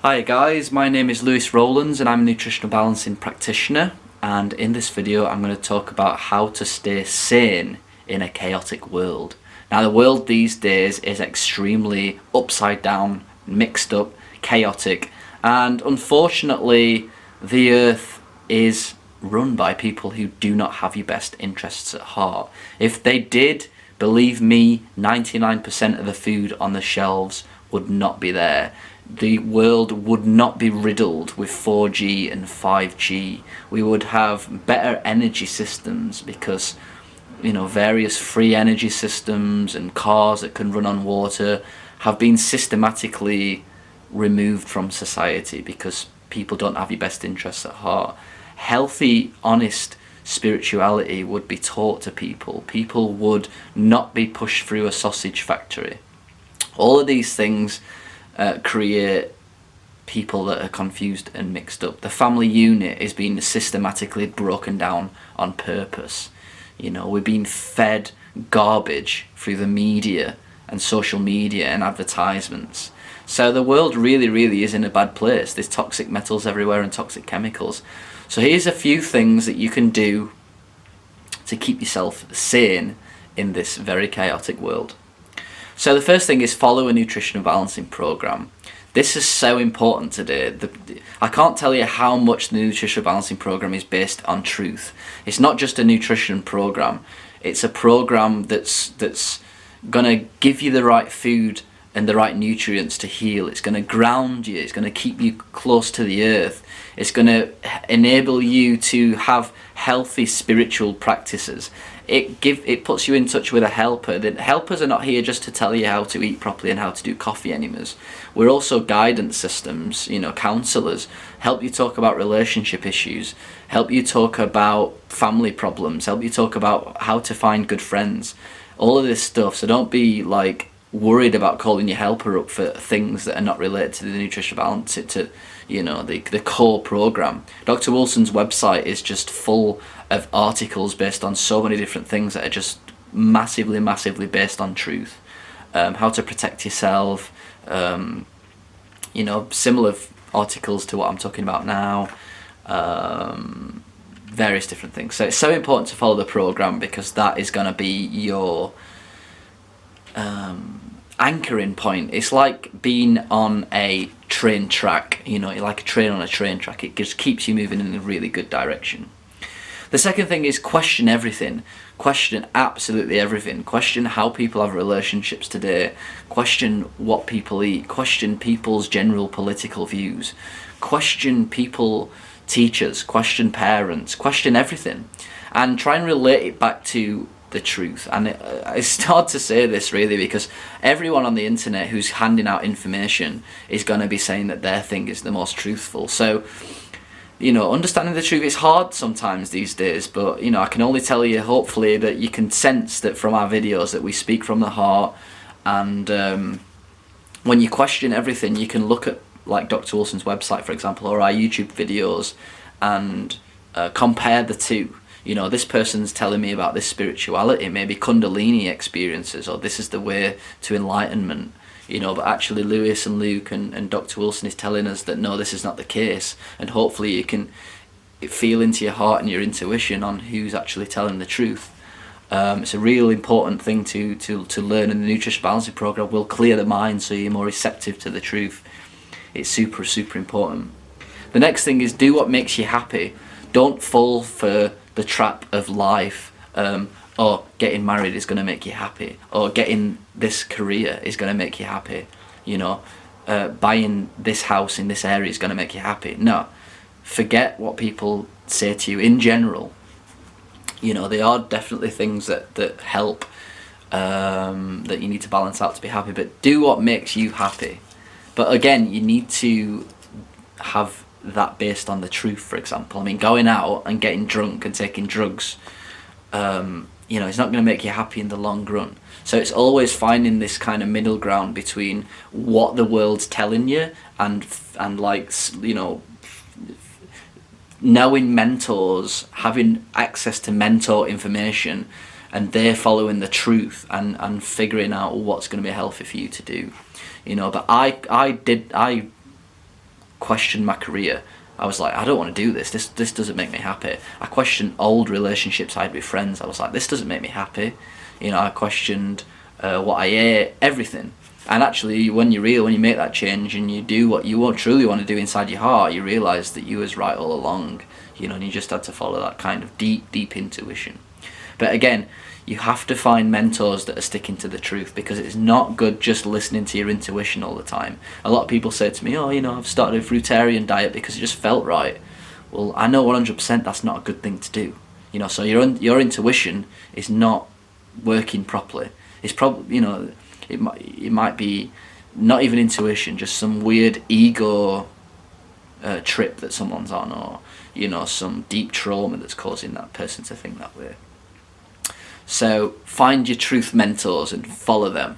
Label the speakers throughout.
Speaker 1: Hi guys, my name is Rowlands and I'm a nutritional balancing practitioner, and in this video I'm going to talk about how to stay sane in a chaotic world. Now the world these days is extremely upside down, mixed up, chaotic, and unfortunately the earth is run by people who do not have your best interests at heart. If they did, believe me, 99% of the food on the shelves would not be there. The world would not be riddled with 4G and 5G. We would have better energy systems because, various free energy systems and cars that can run on water have been systematically removed from society because people don't have your best interests at heart. Healthy, honest spirituality would be taught to people. People would not be pushed through a sausage factory. All of these things create people that are confused and mixed up. The family unit is being systematically broken down on purpose. We're being fed garbage through the media and social media and advertisements. So the world really is in a bad place. There's toxic metals everywhere and toxic chemicals. So here's a few things that you can do to keep yourself sane in this very chaotic world. So the first thing is follow a nutritional balancing program. This is so important today. I can't tell you how much the nutritional balancing program is based on truth. It's not just a nutrition program. It's a program that's gonna give you the right food and the right nutrients to heal. It's gonna ground you. It's gonna keep you close to the earth. It's gonna enable you to have healthy spiritual practices. It puts you in touch with a helper. The helpers are not here just to tell you how to eat properly and how to do coffee enemas. We're also guidance systems, counsellors, help you talk about relationship issues, help you talk about family problems, help you talk about how to find good friends, all of this stuff. So don't be worried about calling your helper up for things that are not related to the nutritional balance, to the core program. Dr. Wilson's website is just full of articles based on so many different things that are just massively based on truth. How to protect yourself, similar articles to what I'm talking about now, various different things. So it's so important to follow the program because that is going to be your anchoring point. It's like being on a train track, like a train on a train track. It just keeps you moving in a really good direction. The second thing is question everything. Question absolutely everything. Question how people have relationships today. Question what people eat. Question people's general political views. Question teachers. Question parents. Question everything. And try and relate it back to the truth. And it's hard to say this really because everyone on the internet who's handing out information is going to be saying that their thing is the most truthful. So understanding the truth is hard sometimes these days, but I can only tell you hopefully that you can sense that from our videos that we speak from the heart. And when you question everything, you can look at like Dr. Wilson's website, for example, or our YouTube videos and compare the two. This person's telling me about this spirituality, maybe Kundalini experiences, or this is the way to enlightenment, but actually Lewis and Luke and Dr. Wilson is telling us that no, this is not the case. And hopefully you can feel into your heart and your intuition on who's actually telling the truth. It's a real important thing to learn, and the nutrition balancing program will clear the mind so you're more receptive to the truth. It's super important. The next thing is do what makes you happy. Don't fall for the trap of life. Or getting married is going to make you happy, or getting this career is going to make you happy, buying this house in this area is going to make you happy. No, forget what people say to you in general. They are definitely things that help, that you need to balance out to be happy, but do what makes you happy. But again, you need to have that based on the truth. For example, going out and getting drunk and taking drugs, it's not going to make you happy in the long run. So it's always finding this kind of middle ground between what the world's telling you and knowing mentors, having access to mentor information, and they're following the truth and figuring out what's going to be healthy for you to do. But I questioned my career. I was like, I don't want to do this. This doesn't make me happy. I questioned old relationships I had with friends. I was like, this doesn't make me happy. You know, I questioned what I ate, everything. And actually, when you make that change and you do what you truly want to do inside your heart, you realise that you was right all along. You know, and you just had to follow that kind of deep intuition. But again, you have to find mentors that are sticking to the truth, because it's not good just listening to your intuition all the time. A lot of people say to me, oh, you know, I've started a fruitarian diet because it just felt right. Well, I know 100% that's not a good thing to do. You know, so your intuition is not working properly. It's probably, you know, it might be not even intuition, just some weird ego trip that someone's on, or, you know, some deep trauma that's causing that person to think that way. So find your truth mentors and follow them.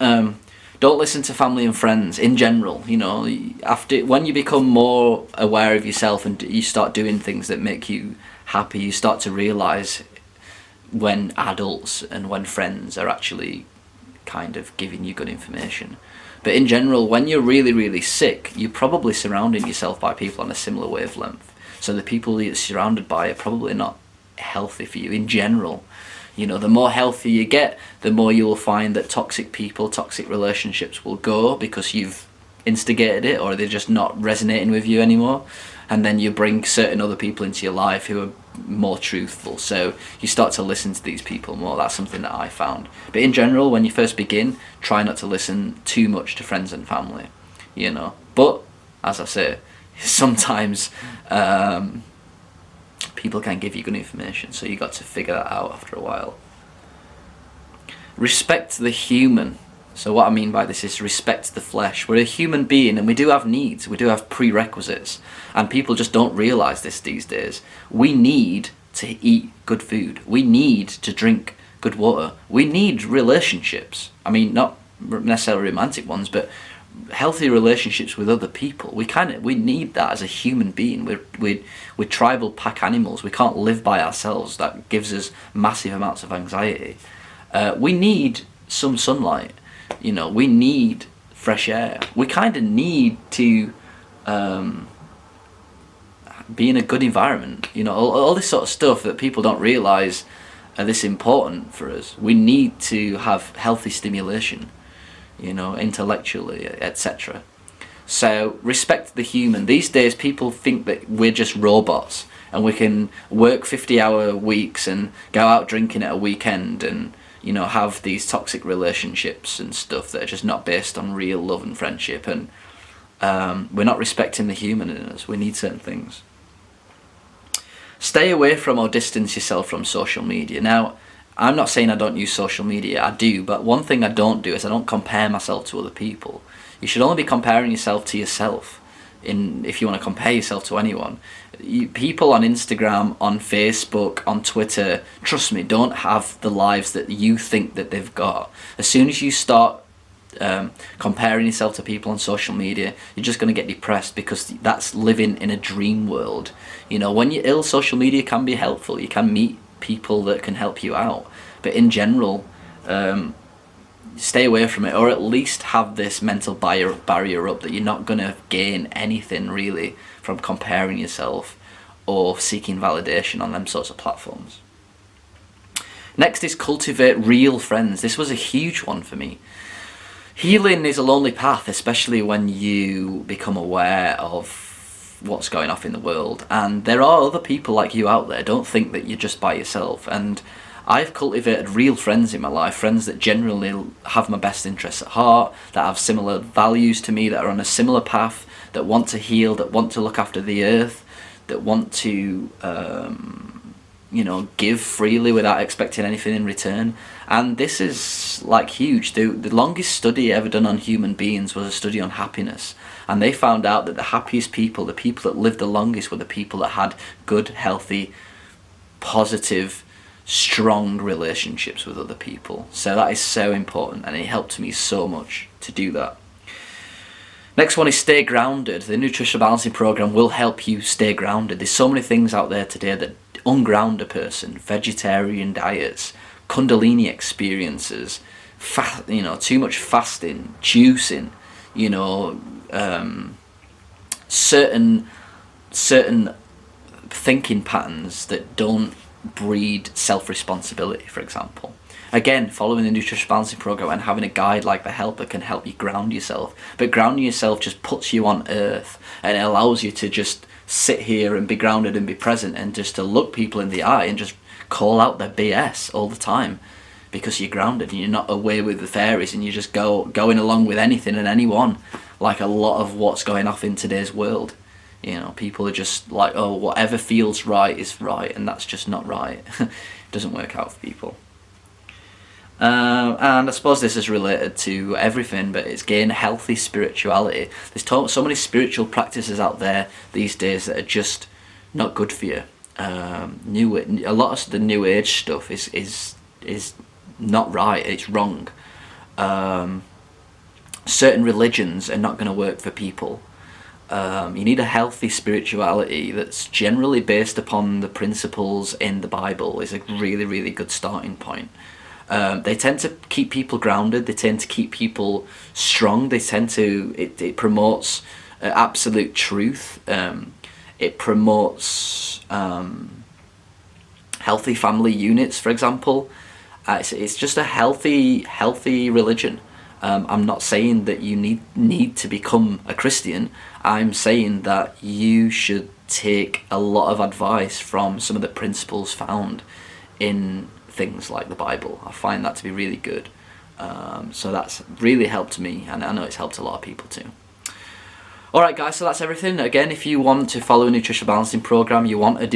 Speaker 1: Don't listen to family and friends in general. You know, when you become more aware of yourself and you start doing things that make you happy, you start to realise when adults and when friends are actually kind of giving you good information. But in general, when you're really sick, you're probably surrounding yourself by people on a similar wavelength. So the people you're surrounded by are probably not healthy for you in general. You know, the more healthy you get, the more you will find that toxic people, toxic relationships will go because you've instigated it, or they're just not resonating with you anymore. And then you bring certain other people into your life who are more truthful, so you start to listen to these people more. That's something that I found. But in general, when you first begin, try not to listen too much to friends and family, you know. But as I say, sometimes people can give you good information, so you got to figure that out after a while. Respect the human. So what I mean by this is respect the flesh. We're a human being and we do have needs, we do have prerequisites, and people just don't realise this these days. We need to eat good food, we need to drink good water, we need relationships. I mean, not necessarily romantic ones, but healthy relationships with other people. We need that as a human being. We're tribal pack animals. We can't live by ourselves. That gives us massive amounts of anxiety. We need some sunlight. You know, we need fresh air. We kind of need to be in a good environment. You know, all this sort of stuff that people don't realise are this important for us. We need to have healthy stimulation, you know, intellectually, etc. So respect the human. These days people think that we're just robots and we can work 50-hour weeks and go out drinking at a weekend and, you know, have these toxic relationships and stuff that are just not based on real love and friendship, and we're not respecting the human in us. We need certain things. Stay away from or distance yourself from social media. Now, I'm not saying I don't use social media, I do, but one thing I don't do is I don't compare myself to other people. You should only be comparing yourself to yourself if you want to compare yourself to anyone. People on Instagram, on Facebook, on Twitter, trust me, don't have the lives that you think that they've got. As soon as you start comparing yourself to people on social media, you're just going to get depressed, because that's living in a dream world. You know, when you're ill, social media can be helpful. You can meet people that can help you out, but in general, stay away from it, or at least have this mental barrier up that you're not going to gain anything really from comparing yourself or seeking validation on them sorts of platforms. Next is cultivate real friends. This was a huge one for me. Healing is a lonely path, especially when you become aware of what's going on in the world, and there are other people like you out there. Don't think that you're just by yourself. And I've cultivated real friends in my life, friends that generally have my best interests at heart, that have similar values to me, that are on a similar path, that want to heal, that want to look after the earth, that want to you know, give freely without expecting anything in return. And this is like huge. The longest study ever done on human beings was a study on happiness, and they found out that the happiest people, the people that lived the longest, were the people that had good, healthy, positive, strong relationships with other people. So that is so important, and it helped me so much to do that. Next one is stay grounded. The Nutritional Balancing Program will help you stay grounded. There's so many things out there today that unground a person. Vegetarian diets, Kundalini experiences, you know, too much fasting, juicing, you know, certain thinking patterns that don't breed self-responsibility, for example. Again, following the nutrition balancing program and having a guide like the Helper can help you ground yourself. But grounding yourself just puts you on earth, and it allows you to just sit here and be grounded and be present, and just to look people in the eye and just call out their BS all the time, because you're grounded and you're not away with the fairies, and you're just going along with anything and anyone, like a lot of what's going off in today's world. You know, people are just like, oh, whatever feels right is right, and that's just not right. It doesn't work out for people. And I suppose this is related to everything, but it's gain healthy spirituality. There's so many spiritual practices out there these days that are just not good for you. A lot of the new age stuff is not right. It's wrong. Certain religions are not going to work for people. You need a healthy spirituality that's generally based upon the principles in the Bible. Is a really, really good starting point. They tend to keep people grounded. They tend to keep people strong. It promotes absolute truth. It promotes healthy family units, for example. It's just a healthy religion. I'm not saying that you need to become a Christian. I'm saying that you should take a lot of advice from some of the principles found in things like the Bible. I find that to be really good. So that's really helped me, and I know it's helped a lot of people too. Alright guys, so that's everything. Again, if you want to follow a nutritional balancing program, you want a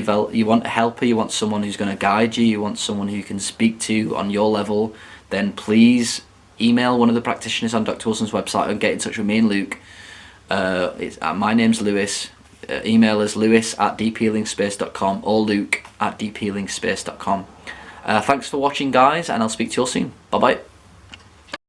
Speaker 1: helper, you want someone who's going to guide you, you want someone who you can speak to on your level, then please email one of the practitioners on Dr. Wilson's website and get in touch with me and Luke. My name's Lewis. Email us lewis@deephealingspace.com or luke@deephealingspace.com. Thanks for watching, guys, and I'll speak to you all soon. Bye bye.